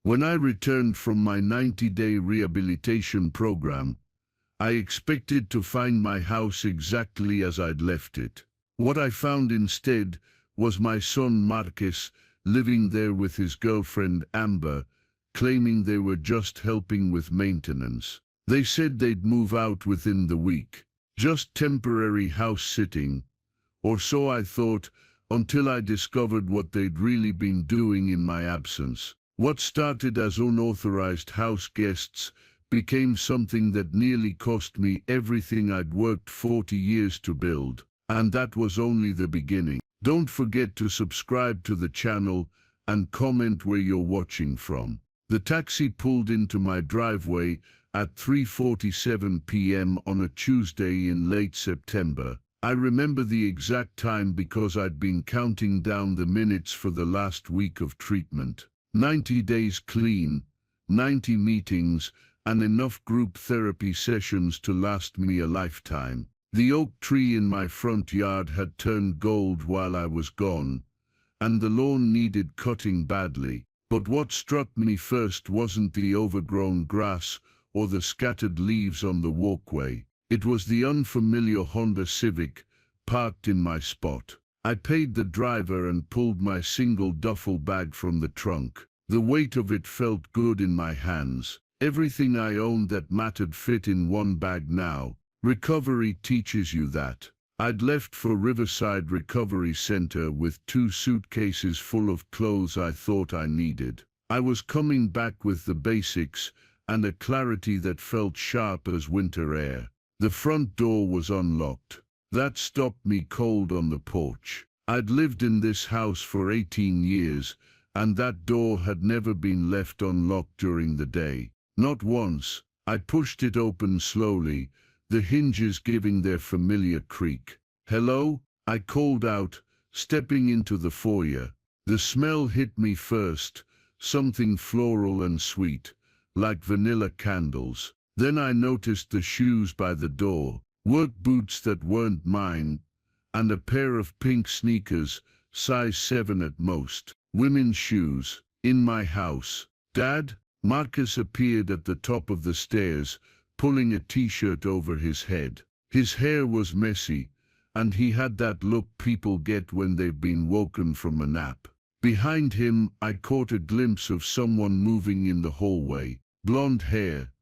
When I returned from my 90-day rehabilitation program, I expected to find my house exactly as I'd left it. What I found instead was my son Marcus living there with his girlfriend Amber, claiming they were just helping with maintenance. They said they'd move out within the week, just temporary house sitting, or so I thought, until I discovered what they'd really been doing in my absence. What started as unauthorized house guests became something that nearly cost me everything I'd worked 40 years to build, and that was only the beginning. Don't forget to subscribe to the channel and comment where you're watching from. The taxi pulled into my driveway at 3:47 p.m. on a Tuesday in late September. I remember the exact time because I'd been counting down the minutes for the last week of treatment. 90 days clean, 90 meetings, and enough group therapy sessions to last me a lifetime. The oak tree in my front yard had turned gold while I was gone, and the lawn needed cutting badly. But what struck me first wasn't the overgrown grass or the scattered leaves on the walkway. It was the unfamiliar Honda Civic parked in my spot. I paid the driver and pulled my single duffel bag from the trunk. The weight of it felt good in my hands. Everything I owned that mattered fit in one bag now. Recovery teaches you that. I'd left for Riverside Recovery Center with 2 suitcases full of clothes I thought I needed. I was coming back with the basics and a clarity that felt sharp as winter air. The front door was unlocked. That stopped me cold on the porch. I'd lived in this house for 18 years, and that door had never been left unlocked during the day. Not once. I pushed it open slowly, the hinges giving their familiar creak. "Hello?" I called out, stepping into the foyer. The smell hit me first, something floral and sweet, like vanilla candles. Then I noticed the shoes by the door, work boots that weren't mine, and a pair of pink sneakers, size 7 at most. Women's shoes, in my house. "Dad?" Marcus appeared at the top of the stairs, pulling a t-shirt over his head. His hair was messy, and he had that look people get when they've been woken from a nap. Behind him, I caught a glimpse of someone moving in the hallway. Blonde hair,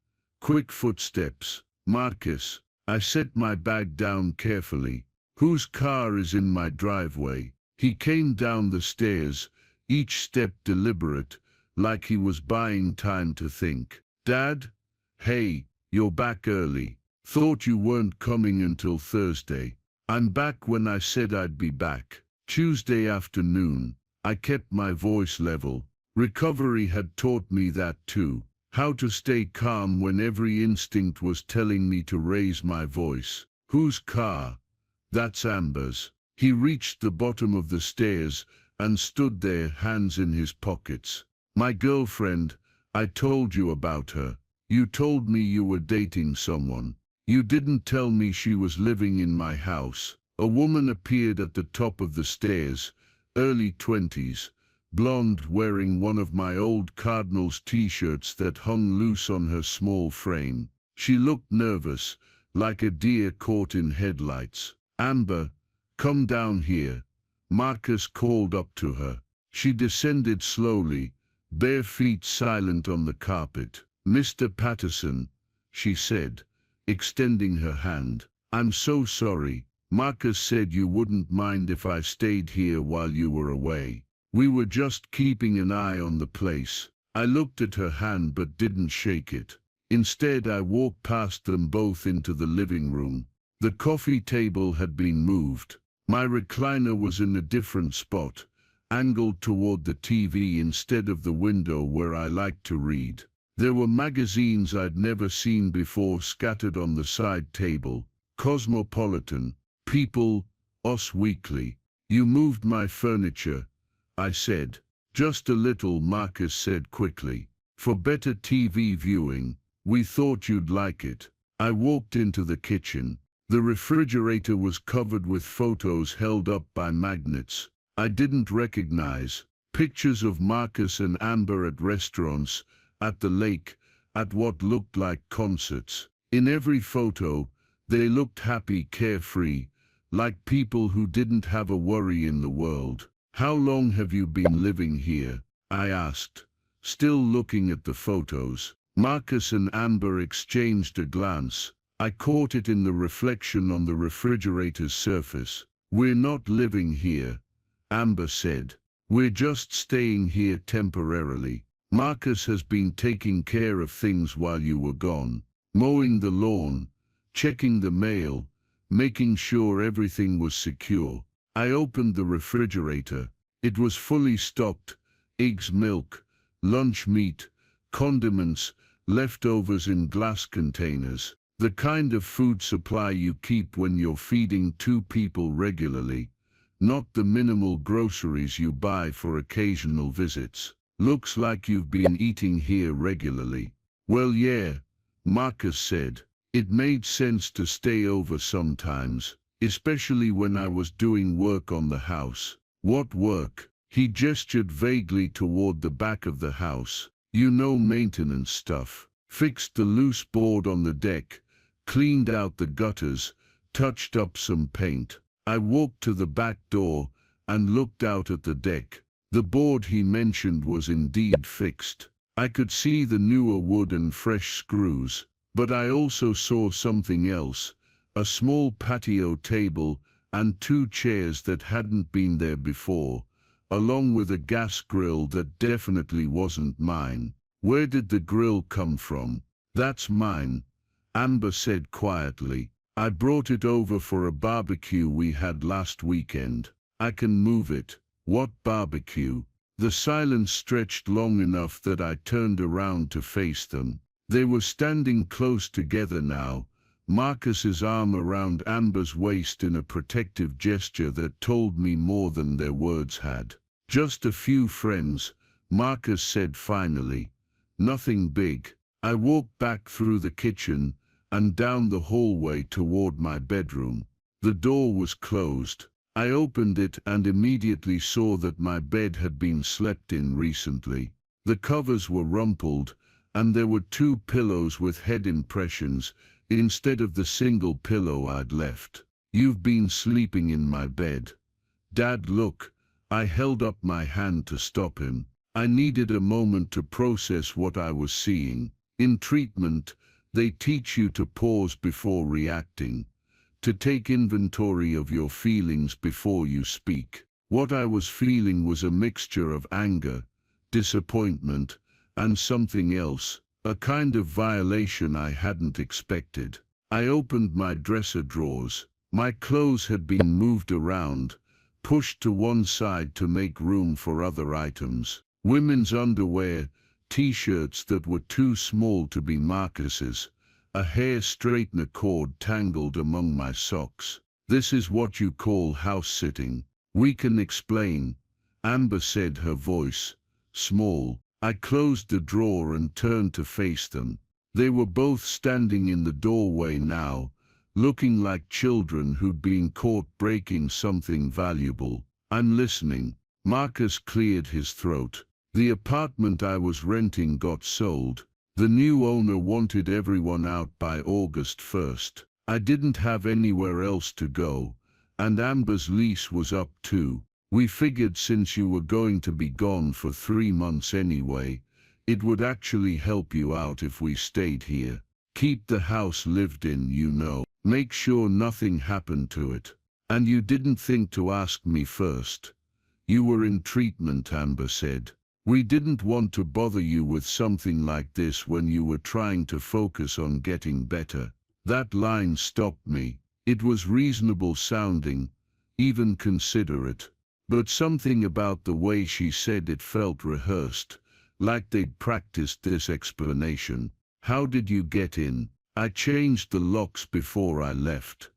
quick footsteps. "Marcus." I set my bag down carefully. "Whose car is in my driveway?" He came down the stairs, each step deliberate, like he was buying time to think. "Dad? Hey, you're back early. Thought you weren't coming until Thursday." "I'm back when I said I'd be back. Tuesday afternoon." I kept my voice level. Recovery had taught me that too. How to stay calm when every instinct was telling me to raise my voice. "Whose car?" "That's Amber's." He reached the bottom of the stairs and stood there, hands in his pockets. "My girlfriend, I told you about her. You told me you were dating someone. You didn't tell me she was living in my house." A woman appeared at the top of the stairs, early 20s, blonde, wearing one of my old Cardinals t-shirts that hung loose on her small frame. She looked nervous, like a deer caught in headlights. "Amber, come down here." Marcus called up to her. She descended slowly, bare feet silent on the carpet. "Mr. Patterson," she said, extending her hand. "I'm so sorry. Marcus said you wouldn't mind if I stayed here while you were away. We were just keeping an eye on the place." I looked at her hand but didn't shake it. Instead, I walked past them both into the living room. The coffee table had been moved. My recliner was in a different spot, angled toward the TV instead of the window where I liked to read. There were magazines I'd never seen before scattered on the side table. Cosmopolitan, People, Us Weekly. "You moved my furniture," I said. "Just a little," Marcus said quickly. "For better TV viewing. We thought you'd like it." I walked into the kitchen. The refrigerator was covered with photos held up by magnets I didn't recognize. Pictures of Marcus and Amber at restaurants, at the lake, at what looked like concerts. In every photo, they looked happy, carefree, like people who didn't have a worry in the world. "How long have you been living here?" I asked, still looking at the photos. Marcus and Amber exchanged a glance. I caught it in the reflection on the refrigerator's surface. "We're not living here," Amber said. "We're just staying here temporarily. Marcus has been taking care of things while you were gone, mowing the lawn, checking the mail, making sure everything was secure." I opened the refrigerator. It was fully stocked: eggs, milk, lunch meat, condiments, leftovers in glass containers. The kind of food supply you keep when you're feeding 2 people regularly, not the minimal groceries you buy for occasional visits. "Looks like you've been eating here regularly." "Well, yeah," Marcus said. "It made sense to stay over sometimes, especially when I was doing work on the house." "What work?" He gestured vaguely toward the back of the house. "You know, maintenance stuff." "Fixed the loose board on the deck, cleaned out the gutters, touched up some paint." I walked to the back door and looked out at the deck. The board he mentioned was indeed fixed. I could see the newer wood and fresh screws, but I also saw something else: a small patio table and 2 chairs that hadn't been there before, along with a gas grill that definitely wasn't mine. "Where did the grill come from?" "That's mine," Amber said quietly. "I brought it over for a barbecue we had last weekend. I can move it." "What barbecue?" The silence stretched long enough that I turned around to face them. They were standing close together now, Marcus's arm around Amber's waist in a protective gesture that told me more than their words had. "Just a few friends," Marcus said finally. "Nothing big." I walked back through the kitchen and down the hallway toward my bedroom. The door was closed. I opened it and immediately saw that my bed had been slept in recently. The covers were rumpled, and there were 2 pillows with head impressions instead of the single pillow I'd left. "You've been sleeping in my bed." "Dad, look." I held up my hand to stop him. I needed a moment to process what I was seeing. In treatment, they teach you to pause before reacting, to take inventory of your feelings before you speak. What I was feeling was a mixture of anger, disappointment, and something else, a kind of violation I hadn't expected. I opened my dresser drawers. My clothes had been moved around, pushed to one side to make room for other items. Women's underwear, t-shirts that were too small to be Marcus's, a hair straightener cord tangled among my socks. "This is what you call house-sitting." "We can explain," Amber said, her voice small. I closed the drawer and turned to face them. They were both standing in the doorway now, looking like children who'd been caught breaking something valuable. "I'm listening." Marcus cleared his throat. "The apartment I was renting got sold. The new owner wanted everyone out by August 1st. I didn't have anywhere else to go, and Amber's lease was up too. We figured since you were going to be gone for 3 months anyway, it would actually help you out if we stayed here. Keep the house lived in, you know. Make sure nothing happened to it. And you didn't think to ask me first. You were in treatment," Amber said. "We didn't want to bother you with something like this when you were trying to focus on getting better." That line stopped me. It was reasonable sounding, even considerate. But something about the way she said it felt rehearsed, like they'd practiced this explanation. "How did you get in?" "I changed the locks before I left."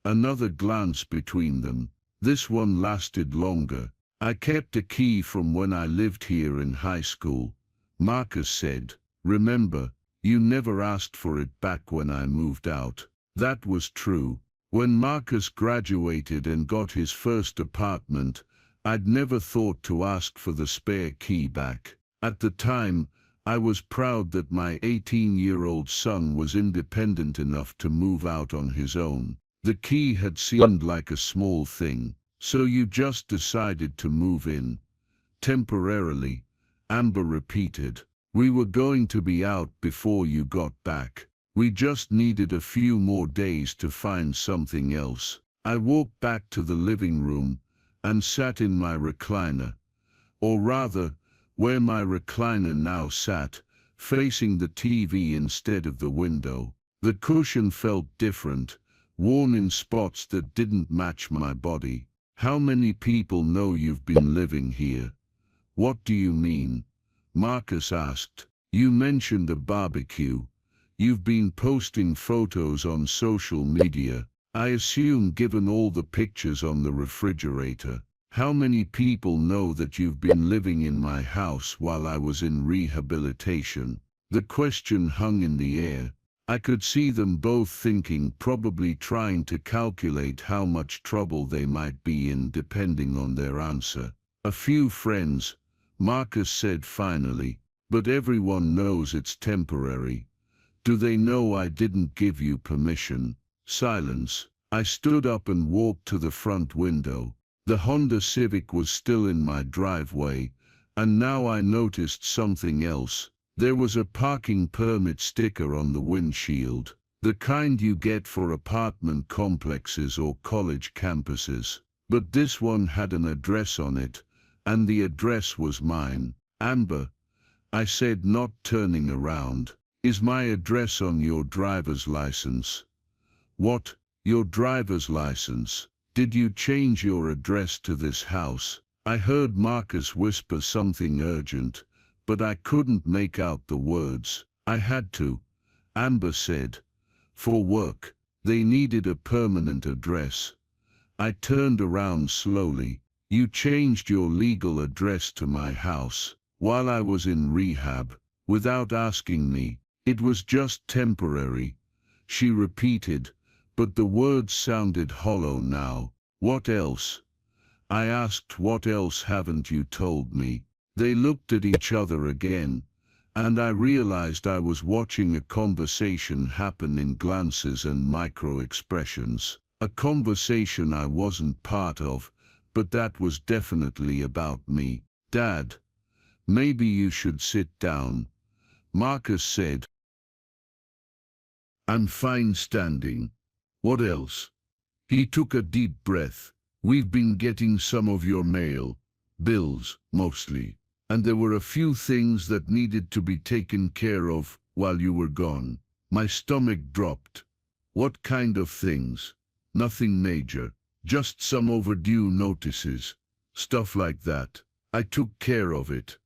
Another glance between them. "This one lasted longer. I kept a key from when I lived here in high school," Marcus said. "Remember, you never asked for it back when I moved out." That was true. When Marcus graduated and got his first apartment, I'd never thought to ask for the spare key back. At the time, I was proud that my 18-year-old son was independent enough to move out on his own. The key had seemed like a small thing. So you just decided to move in? Temporarily, Amber repeated. We were going to be out before you got back. We just needed a few more days to find something else. I walked back to the living room and sat in my recliner, or rather, where my recliner now sat, facing the TV instead of the window. The cushion felt different, worn in spots that didn't match my body. How many people know you've been living here? What do you mean? Marcus asked. You mentioned a barbecue. You've been posting photos on social media. I assume given all the pictures on the refrigerator. How many people know that you've been living in my house while I was in rehabilitation? The question hung in the air. I could see them both thinking, probably trying to calculate how much trouble they might be in depending on their answer. A few friends, Marcus said finally, but everyone knows it's temporary. Do they know I didn't give you permission? Silence. I stood up and walked to the front window. The Honda Civic was still in my driveway, and now I noticed something else. There was a parking permit sticker on the windshield, the kind you get for apartment complexes or college campuses. But this one had an address on it, and the address was mine. Amber, I said, not turning around. Is my address on your driver's license? What? Your driver's license? Did you change your address to this house? I heard Marcus whisper something urgent, but I couldn't make out the words. I had to, Amber said. For work. They needed a permanent address. I turned around slowly. You changed your legal address to my house while I was in rehab, without asking me. It was just temporary, she repeated, but the words sounded hollow now. What else? I asked. What else haven't you told me? They looked at each other again, and I realized I was watching a conversation happen in glances and micro-expressions. A conversation I wasn't part of, but that was definitely about me. Dad, maybe you should sit down, Marcus said. I'm fine standing. What else? He took a deep breath. We've been getting some of your mail, bills, mostly. And there were a few things that needed to be taken care of while you were gone. My stomach dropped. What kind of things? Nothing major, just some overdue notices. Stuff like that. I took care of it.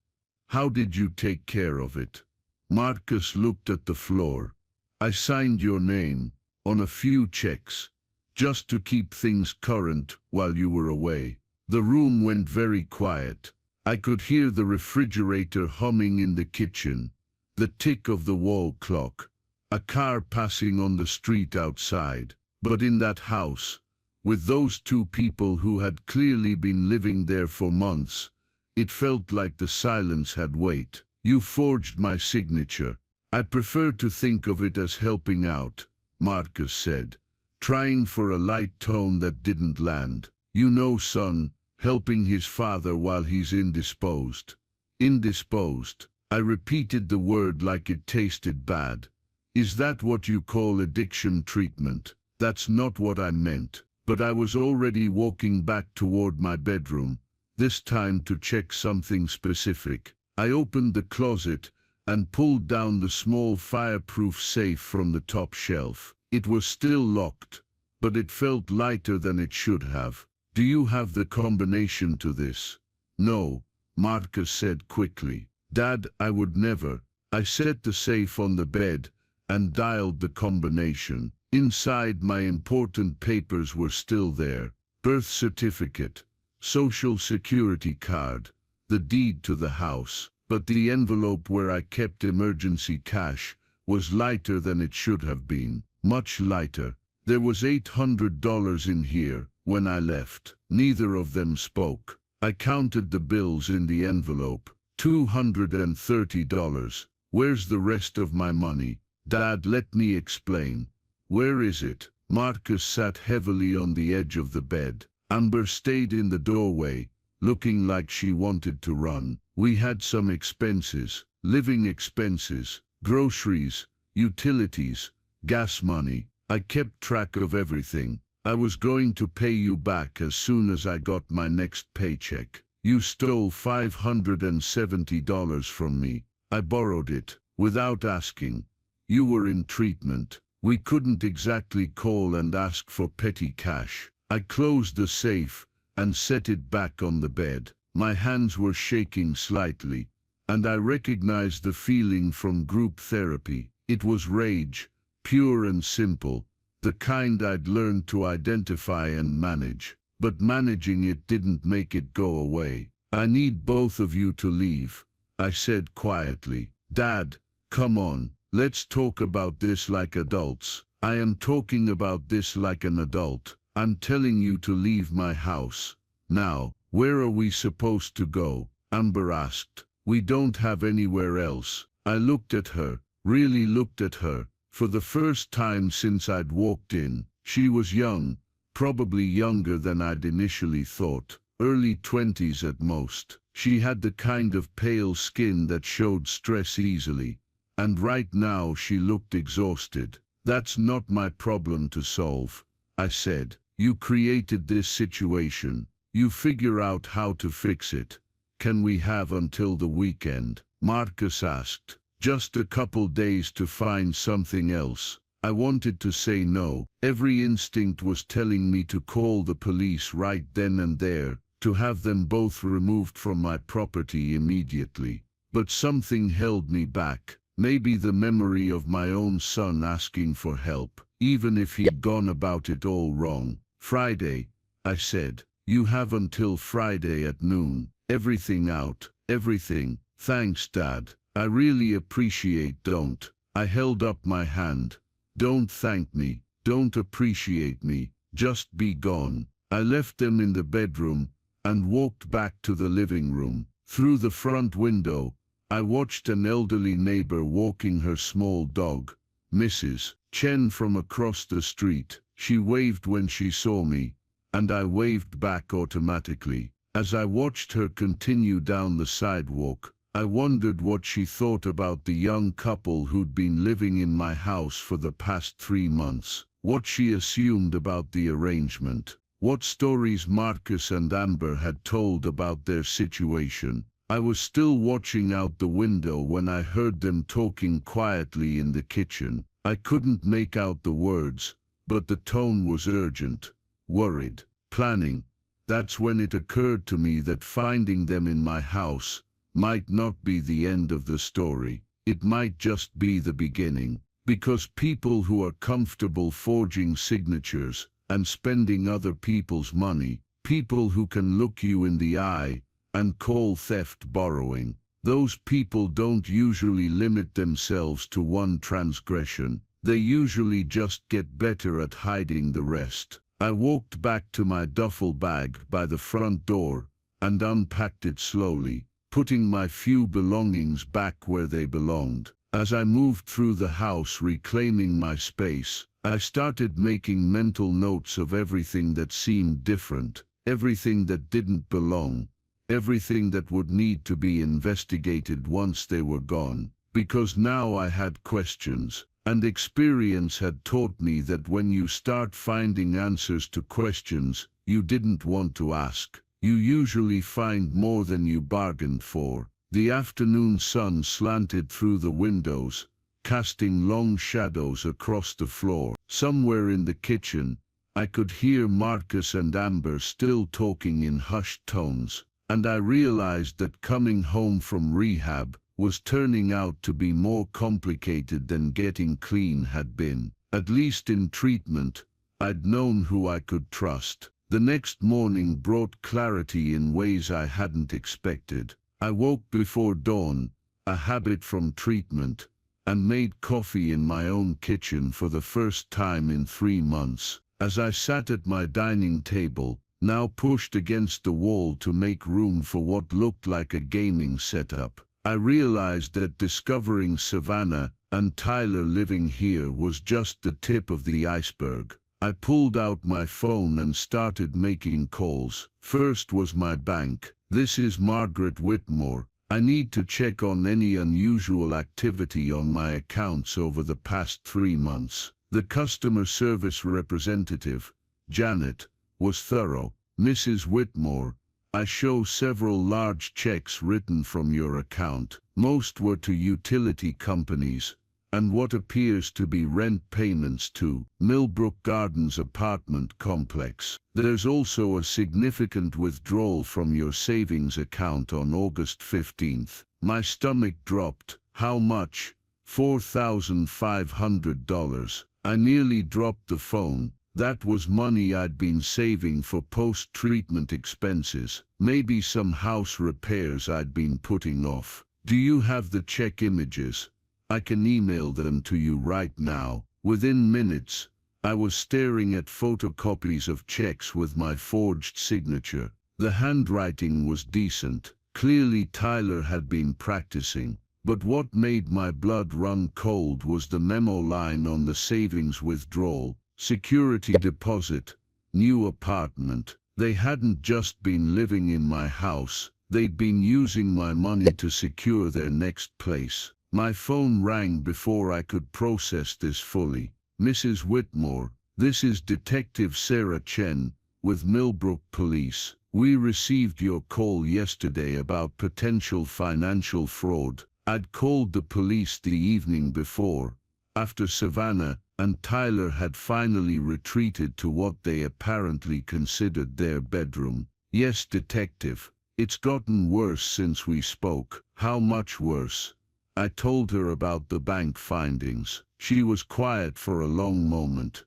How did you take care of it? Marcus looked at the floor. I signed your name on a few checks, just to keep things current while you were away. The room went very quiet. I could hear the refrigerator humming in the kitchen, the tick of the wall clock, a car passing on the street outside. But in that house, with those two people who had clearly been living there for months, it felt like the silence had weight. You forged my signature. I prefer to think of it as helping out, Marcus said, trying for a light tone that didn't land. You know, son, helping his father while he's indisposed. Indisposed. I repeated the word like it tasted bad. Is that what you call addiction treatment? That's not what I meant. But I was already walking back toward my bedroom, this time to check something specific. I opened the closet and pulled down the small fireproof safe from the top shelf. It was still locked, but it felt lighter than it should have. Do you have the combination to this? No, Marcus said quickly. Dad, I would never. I set the safe on the bed and dialed the combination. Inside, my important papers were still there. Birth certificate, social security card, the deed to the house. But the envelope where I kept emergency cash was lighter than it should have been. Much lighter. There was $800 in here when I left. Neither of them spoke. I counted the bills in the envelope. $230. Where's the rest of my money? Dad, let me explain. Where is it? Marcus sat heavily on the edge of the bed. Amber stayed in the doorway, looking like she wanted to run. We had some expenses, living expenses, groceries, utilities, gas money. I kept track of everything. I was going to pay you back as soon as I got my next paycheck. You stole $570 from me. I borrowed it, without asking. You were in treatment. We couldn't exactly call and ask for petty cash. I closed the safe and set it back on the bed. My hands were shaking slightly, and I recognized the feeling from group therapy. It was rage, pure and simple, the kind I'd learned to identify and manage. But managing it didn't make it go away. I need both of you to leave, I said quietly. Dad, come on, let's talk about this like adults. I am talking about this like an adult. I'm telling you to leave my house. Now, where are we supposed to go? Amber asked. We don't have anywhere else. I looked at her, really looked at her, for the first time since I'd walked in. She was young, probably younger than I'd initially thought, early 20s at most. She had the kind of pale skin that showed stress easily, and right now she looked exhausted. That's not my problem to solve, I said. You created this situation. You figure out how to fix it. Can we have until the weekend? Marcus asked. Just a couple days to find something else. I wanted to say no. Every instinct was telling me to call the police right then and there, to have them both removed from my property immediately. But something held me back. Maybe the memory of my own son asking for help, even if he'd gone about it all wrong. Friday, I said. You have until Friday at noon. Everything out. Everything. Thanks, Dad. I really appreciate. Don't. I held up my hand. Don't thank me. Don't appreciate me. Just be gone. I left them in the bedroom and walked back to the living room. Through the front window, I watched an elderly neighbor walking her small dog, Mrs. Chen, from across the street. She waved when she saw me, and I waved back automatically. As I watched her continue down the sidewalk, I wondered what she thought about the young couple who'd been living in my house for the past 3 months, what she assumed about the arrangement, what stories Marcus and Amber had told about their situation. I was still watching out the window when I heard them talking quietly in the kitchen. I couldn't make out the words, but the tone was urgent, worried, planning. That's when it occurred to me that finding them in my house might not be the end of the story. It might just be the beginning, because people who are comfortable forging signatures and spending other people's money, people who can look you in the eye and call theft borrowing, those people don't usually limit themselves to one transgression. They usually just get better at hiding the rest. I walked back to my duffel bag by the front door and unpacked it slowly, putting my few belongings back where they belonged. As I moved through the house reclaiming my space, I started making mental notes of everything that seemed different, everything that didn't belong, everything that would need to be investigated once they were gone. Because now I had questions, and experience had taught me that when you start finding answers to questions you didn't want to ask, you usually find more than you bargained for. The afternoon sun slanted through the windows, casting long shadows across the floor. Somewhere in the kitchen, I could hear Marcus and Amber still talking in hushed tones, and I realized that coming home from rehab was turning out to be more complicated than getting clean had been. At least in treatment, I'd known who I could trust. The next morning brought clarity in ways I hadn't expected. I woke before dawn, a habit from treatment, and made coffee in my own kitchen for the first time in 3 months. As I sat at my dining table, now pushed against the wall to make room for what looked like a gaming setup. I realized that discovering Savannah and Tyler living here was just the tip of the iceberg. I pulled out my phone and started making calls. First was my bank. "This is Margaret Whitmore. I need to check on any unusual activity on my accounts over the past 3 months. The customer service representative, Janet, was thorough. "Mrs. Whitmore, I show several large checks written from your account. Most were to utility companies, and what appears to be rent payments to Millbrook Gardens apartment complex. There's also a significant withdrawal from your savings account on August 15th. My stomach dropped. "How much?" $4,500. I nearly dropped the phone. That was money I'd been saving for post-treatment expenses, maybe some house repairs I'd been putting off. "Do you have the check images? I can email them to you right now." Within minutes, I was staring at photocopies of checks with my forged signature. The handwriting was decent. Clearly Tyler had been practicing. But what made my blood run cold was the memo line on the savings withdrawal. "Security deposit, new apartment." They hadn't just been living in my house, they'd been using my money to secure their next place. My phone rang before I could process this fully. "Mrs. Whitmore, this is Detective Sarah Chen, with Millbrook Police. We received your call yesterday about potential financial fraud." I'd called the police the evening before, after Savannah and Tyler had finally retreated to what they apparently considered their bedroom. "Yes, detective. It's gotten worse since we spoke." "How much worse?" I told her about the bank findings. She was quiet for a long moment.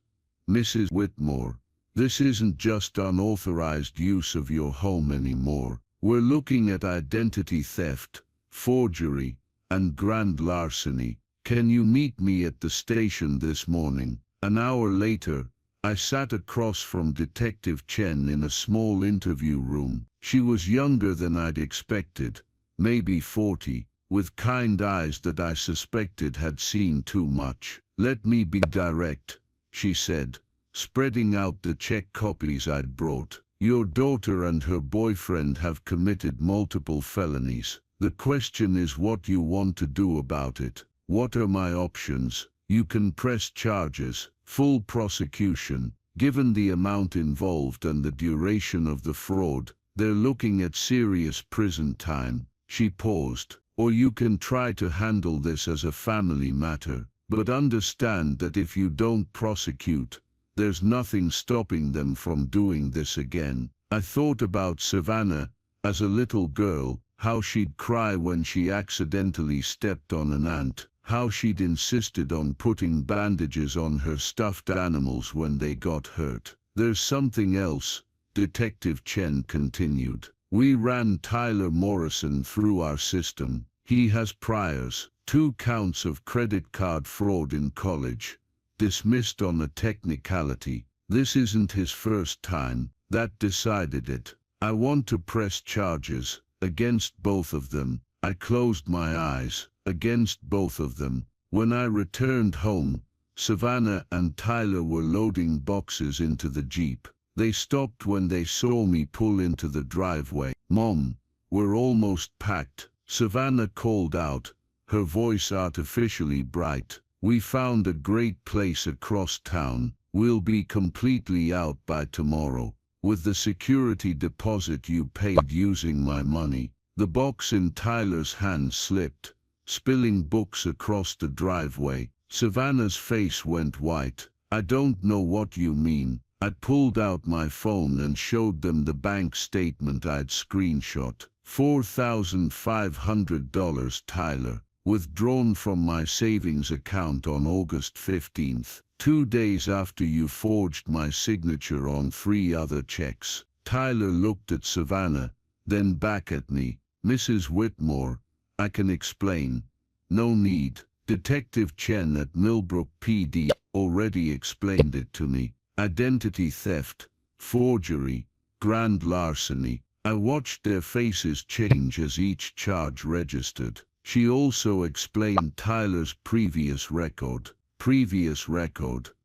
"Mrs. Whitmore, this isn't just unauthorized use of your home anymore. We're looking at identity theft, forgery, and grand larceny. Can you meet me at the station this morning?" An hour later, I sat across from Detective Chen in a small interview room. She was younger than I'd expected, maybe 40, with kind eyes that I suspected had seen too much. "Let me be direct," she said, spreading out the check copies I'd brought. "Your daughter and her boyfriend have committed multiple felonies. The question is what you want to do about it. What are my options? You can press charges, full prosecution. Given the amount involved and the duration of the fraud, they're looking at serious prison time." She paused. "Or you can try to handle this as a family matter, but understand that if you don't prosecute, there's nothing stopping them from doing this again." I thought about Savannah, as a little girl, how she'd cry when she accidentally stepped on an ant, how she'd insisted on putting bandages on her stuffed animals when they got hurt. "There's something else," Detective Chen continued. "We ran Tyler Morrison through our system. He has priors, 2 counts of credit card fraud in college, dismissed on a technicality. This isn't his first time. That decided it. I want to press charges against both of them." I closed my eyes. Against both of them. When I returned home, Savannah and Tyler were loading boxes into the Jeep. They stopped when they saw me pull into the driveway. "Mom, we're almost packed," Savannah called out, her voice artificially bright. "We found a great place across town. We'll be completely out by tomorrow. With the security deposit you paid using my money." The box in Tyler's hand slipped, spilling books across the driveway. Savannah's face went white. "I don't know what you mean." I pulled out my phone and showed them the bank statement I'd screenshot. $4,500, Tyler, withdrawn from my savings account on August 15th, 2 days after you forged my signature on 3 other checks. Tyler looked at Savannah, then back at me. "Mrs. Whitmore, I can explain." "No need. Detective Chen at Millbrook PD already explained it to me. Identity theft, forgery, grand larceny. I watched their faces change as each charge registered. She also explained Tyler's previous record.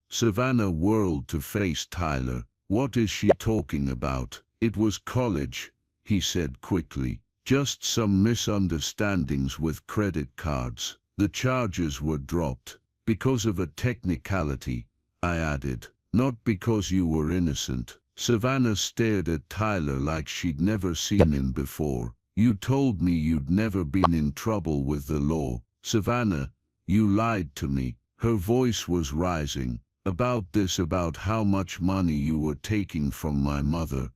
Savannah whirled to face Tyler. What is she talking about? It was college, he said quickly. Just some misunderstandings with credit cards. The charges were dropped. Because of a technicality, I added. Not because you were innocent. Savannah stared at Tyler like she'd never seen him before. You told me you'd never been in trouble with the law. Savannah, you lied to me. Her voice was rising. About how much money you were taking from my mother.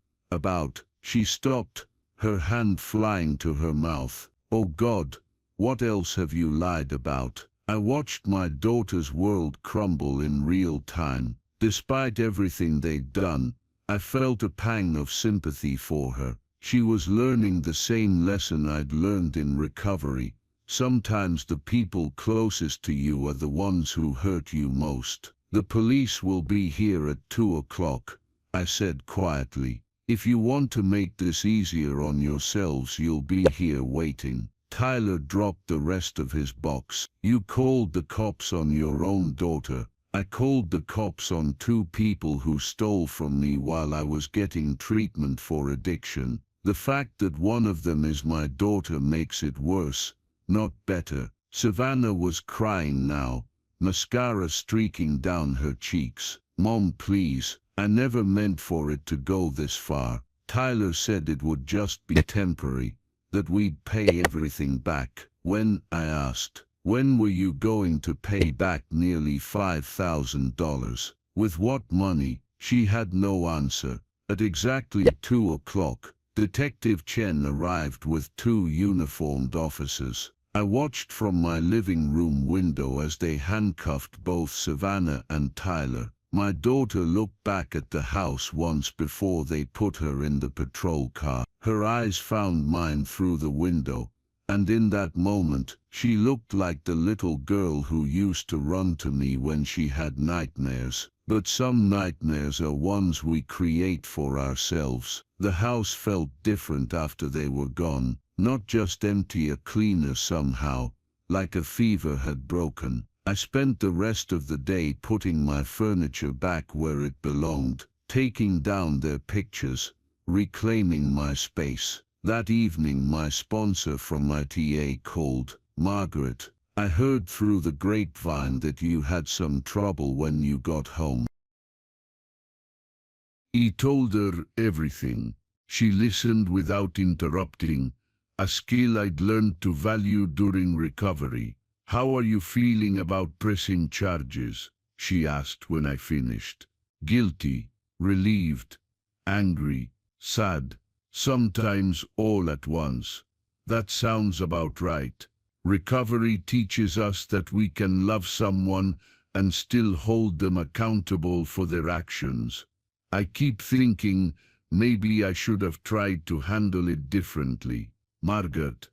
She stopped, her hand flying to her mouth. Oh God, what else have you lied about? I watched my daughter's world crumble in real time. Despite everything they'd done, I felt a pang of sympathy for her. She was learning the same lesson I'd learned in recovery. Sometimes the people closest to you are the ones who hurt you most. The police will be here at 2 o'clock, I said quietly. If you want to make this easier on yourselves, you'll be here waiting. Tyler dropped the rest of his box. You called the cops on your own daughter. I called the cops on 2 people who stole from me while I was getting treatment for addiction. The fact that one of them is my daughter makes it worse, not better. Savannah was crying now, mascara streaking down her cheeks. Mom, please, I never meant for it to go this far. Tyler said it would just be temporary, that we'd pay everything back. When, I asked, when were you going to pay back nearly $5,000? With what money? She had no answer. At exactly 2 o'clock, Detective Chen arrived with 2 uniformed officers. I watched from my living room window as they handcuffed both Savannah and Tyler. My daughter looked back at the house once before they put her in the patrol car. Her eyes found mine through the window, and in that moment, she looked like the little girl who used to run to me when she had nightmares. But some nightmares are ones we create for ourselves. The house felt different after they were gone, not just empty, a cleaner somehow, like a fever had broken. I spent the rest of the day putting my furniture back where it belonged, taking down their pictures, reclaiming my space. That evening my sponsor from my TA called. Margaret, I heard through the grapevine that you had some trouble when you got home. He told her everything. She listened without interrupting, a skill I'd learned to value during recovery. How are you feeling about pressing charges? She asked when I finished. Guilty, relieved, angry, sad, sometimes all at once. That sounds about right. Recovery teaches us that we can love someone and still hold them accountable for their actions. I keep thinking, maybe I should have tried to handle it differently. Margaret,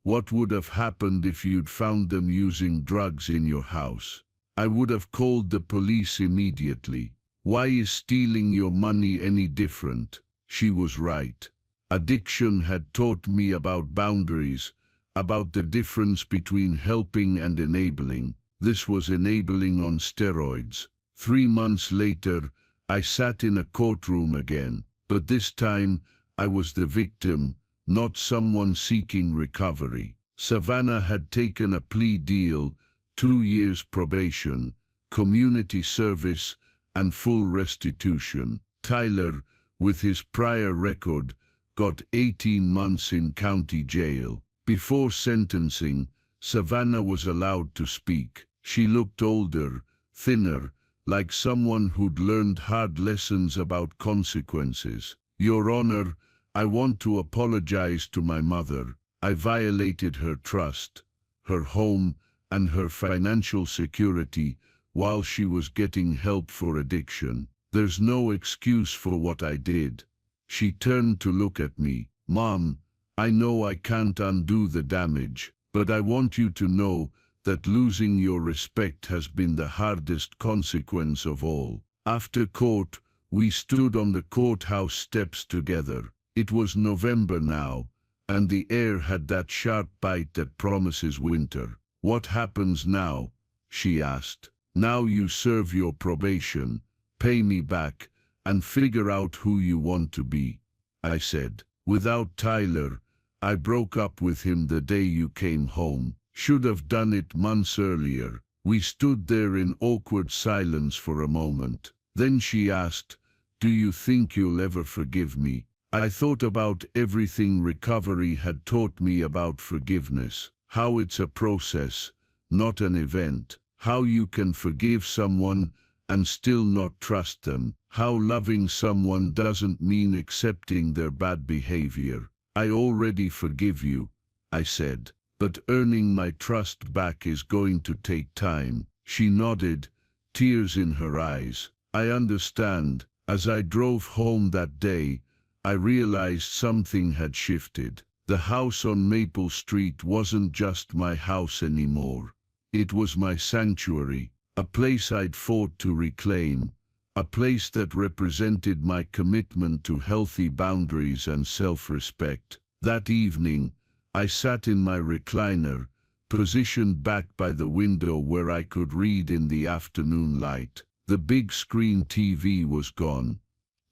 what would have happened if you'd found them using drugs in your house? I would have called the police immediately. Why is stealing your money any different? She was right. Addiction had taught me about boundaries, about the difference between helping and enabling. This was enabling on steroids. 3 months later, I sat in a courtroom again, but this time I was the victim, not someone seeking recovery. Savannah had taken a plea deal, 2 years probation, community service, and full restitution. Tyler, with his prior record, got 18 months in county jail. Before sentencing, Savannah was allowed to speak. She looked older, thinner, like someone who'd learned hard lessons about consequences. Your Honor, I want to apologize to my mother. I violated her trust, her home, and her financial security while she was getting help for addiction. There's no excuse for what I did. She turned to look at me. Mom, I know I can't undo the damage, but I want you to know that losing your respect has been the hardest consequence of all. After court, We stood on the courthouse steps together. It was November now, and the air had that sharp bite that promises winter. "What happens now?" she asked. "Now you serve your probation, pay me back, and figure out who you want to be," I said. "Without Tyler, I broke up with him the day you came home. Should have done it months earlier." We stood there in awkward silence for a moment. Then she asked, "Do you think you'll ever forgive me?" I thought about everything recovery had taught me about forgiveness, how it's a process, not an event, how you can forgive someone and still not trust them, how loving someone doesn't mean accepting their bad behavior. "I already forgive you," I said, "but earning my trust back is going to take time." She nodded, tears in her eyes. "I understand." As I drove home that day, I realized something had shifted. The house on Maple Street wasn't just my house anymore. It was my sanctuary, a place I'd fought to reclaim, a place that represented my commitment to healthy boundaries and self-respect. That evening, I sat in my recliner, positioned back by the window where I could read in the afternoon light. The big screen TV was gone.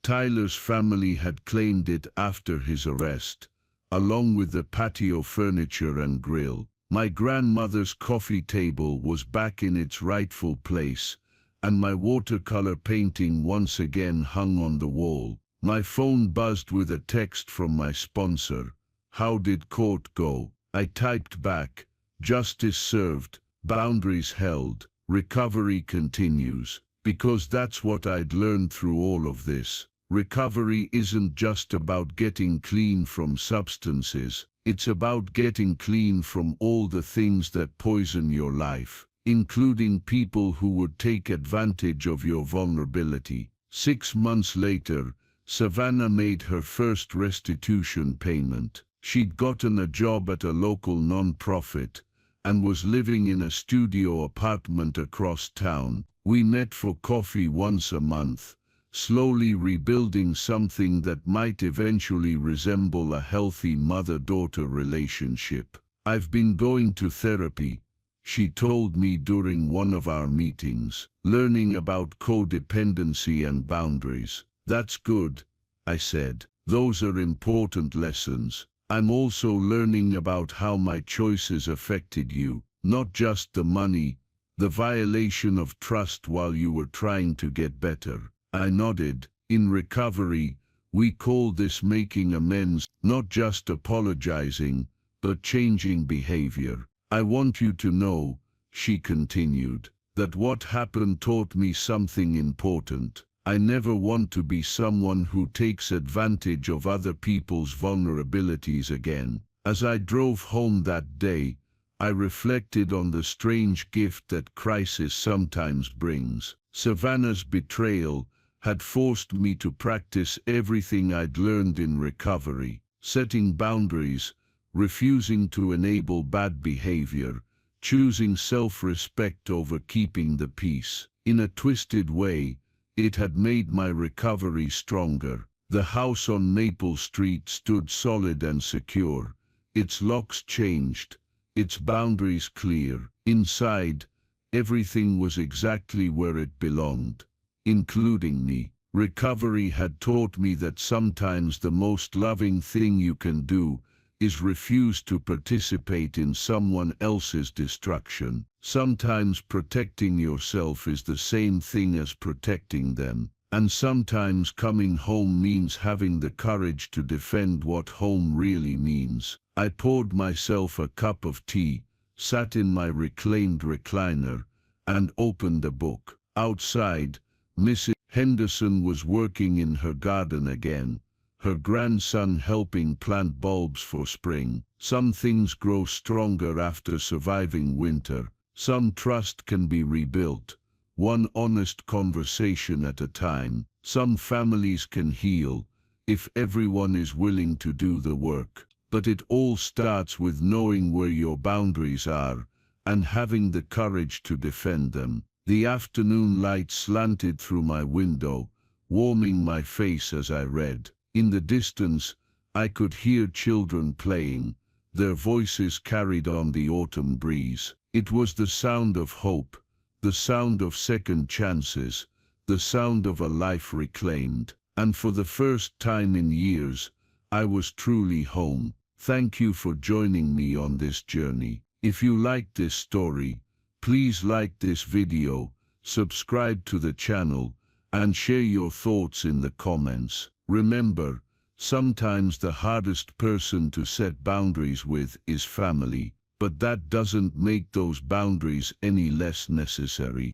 Tyler's family had claimed it after his arrest, along with the patio furniture and grill. My grandmother's coffee table was back in its rightful place, and my watercolor painting once again hung on the wall. My phone buzzed with a text from my sponsor. "How did court go?" I typed back, "Justice served, boundaries held, recovery continues." Because that's what I'd learned through all of this. Recovery isn't just about getting clean from substances. It's about getting clean from all the things that poison your life, including people who would take advantage of your vulnerability. 6 months later, Savannah made her first restitution payment. She'd gotten a job at a local non-profit and was living in a studio apartment across town. We met for coffee once a month, slowly rebuilding something that might eventually resemble a healthy mother-daughter relationship. "I've been going to therapy," she told me during one of our meetings, "learning about codependency and boundaries." "That's good," I said. "Those are important lessons. I'm also learning about how my choices affected you, not just the money, the violation of trust while you were trying to get better." I nodded. "In recovery, we call this making amends, not just apologizing, but changing behavior. I want you to know," she continued, "that what happened taught me something important. I never want to be someone who takes advantage of other people's vulnerabilities again." As I drove home that day, I reflected on the strange gift that crisis sometimes brings. Savannah's betrayal had forced me to practice everything I'd learned in recovery, setting boundaries, refusing to enable bad behavior, choosing self-respect over keeping the peace. In a twisted way, it had made my recovery stronger. The house on Maple Street stood solid and secure, its locks changed, its boundaries clear. Inside, everything was exactly where it belonged, including me. Recovery had taught me that sometimes the most loving thing you can do is refuse to participate in someone else's destruction. Sometimes protecting yourself is the same thing as protecting them. And sometimes coming home means having the courage to defend what home really means. I poured myself a cup of tea, sat in my reclaimed recliner, and opened a book. Outside, Mrs. Henderson was working in her garden again, her grandson helping plant bulbs for spring. Some things grow stronger after surviving winter. Some trust can be rebuilt, one honest conversation at a time. Some families can heal, if everyone is willing to do the work. But it all starts with knowing where your boundaries are, and having the courage to defend them. The afternoon light slanted through my window, warming my face as I read. In the distance, I could hear children playing, their voices carried on the autumn breeze. It was the sound of hope, the sound of second chances, the sound of a life reclaimed. And for the first time in years, I was truly home. Thank you for joining me on this journey. If you liked this story, please like this video, subscribe to the channel, and share your thoughts in the comments. Remember, sometimes the hardest person to set boundaries with is family, but that doesn't make those boundaries any less necessary.